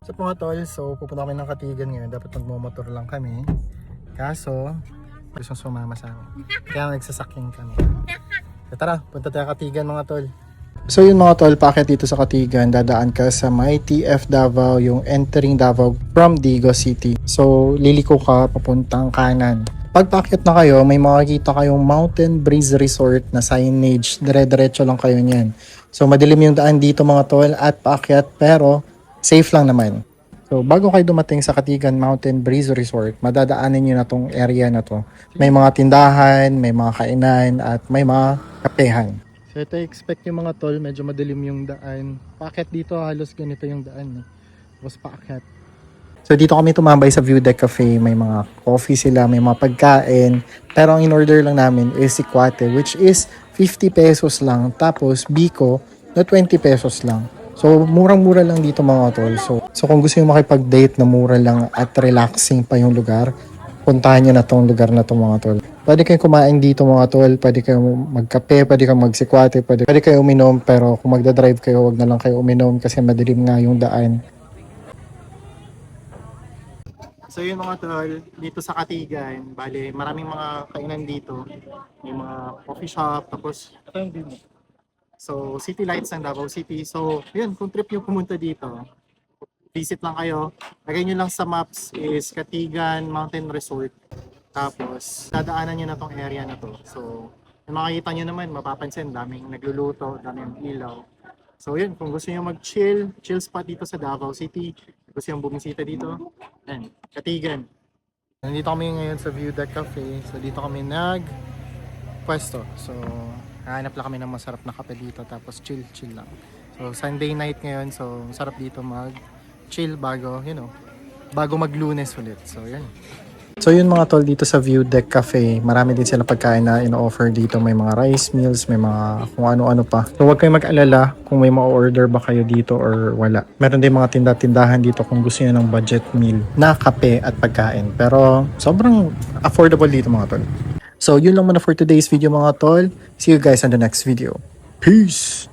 So mga tol, so pupunta kami ng Katigan ngayon. Dapat magmumotor lang kami. Kaso, gusto sumama sa amin. Kaya nagsasakyan kami. So tara, punta tayo Katigan mga tol. So yun mga tol, packet dito sa Katigan, dadaan ka sa may TF Davao, yung entering Davao from Digo City. So liliko ka papuntang kanan. Pagpaakyat na kayo, may makikita kayong Mountain Breeze Resort na signage. Dire-diretso lang kayo niyan. So madilim yung daan dito mga tol at paakyat pero safe lang naman. So bago kayo dumating sa Katigan Mountain Breeze Resort, madadaanin nyo na tong area na to. May mga tindahan, may mga kainan at may mga kapehan. So ito expect yung mga tol, medyo madilim yung daan. Paakyat dito halos ganito yung daan. Tapos paakyat. So dito kami tumambay sa View Deck Cafe, may mga coffee sila, may mga pagkain. Pero ang in-order lang namin is si Kwate, which is 50 pesos lang. Tapos Biko na 20 pesos lang. So murang-mura lang dito mga tol. So kung gusto nyo makipag-date na mura lang at relaxing pa yung lugar, puntahan nyo na tong lugar na to mga tol. Pwede kayong kumain dito mga tol, pwede kayong magkape, pwede kayong magsikwate, pwede kayong uminom. Pero kung magdadrive kayo, wag na lang kayo uminom kasi madilim nga yung daan. So yun mga tol, dito sa Katigan, bale maraming mga kainan dito. May mga coffee shop, tapos ito yung view mo. So City Lights ng Davao City. So yun, kung trip nyo pumunta dito, visit lang kayo. Lagay nyo lang sa maps is Katigan Mountain Resort. Tapos dadaanan nyo na tong area na to. So yung makikita nyo naman, mapapansin, daming nagluluto, daming ilaw. So yun, kung gusto nyo mag-chill, chill spot dito sa Davao City, gusto nyo bumisita dito, yan, Katigan. Nandito kami ngayon sa View Deck Cafe. So dito kami nag-pwesto. So hanap lang kami ng masarap na kape dito, tapos chill lang. So Sunday night ngayon, so masarap dito mag-chill bago, bago mag-Lunes ulit. So yan. So yun mga tol, dito sa View Deck Cafe, marami din sila pagkain na in-offer dito. May mga rice meals, may mga kung ano-ano pa. So huwag kayong mag-alala kung may ma-order ba kayo dito or wala. Meron din mga tinda-tindahan dito kung gusto nyo ng budget meal na kape at pagkain. Pero sobrang affordable dito mga tol. So yun lang muna for today's video mga tol. See you guys on the next video. Peace!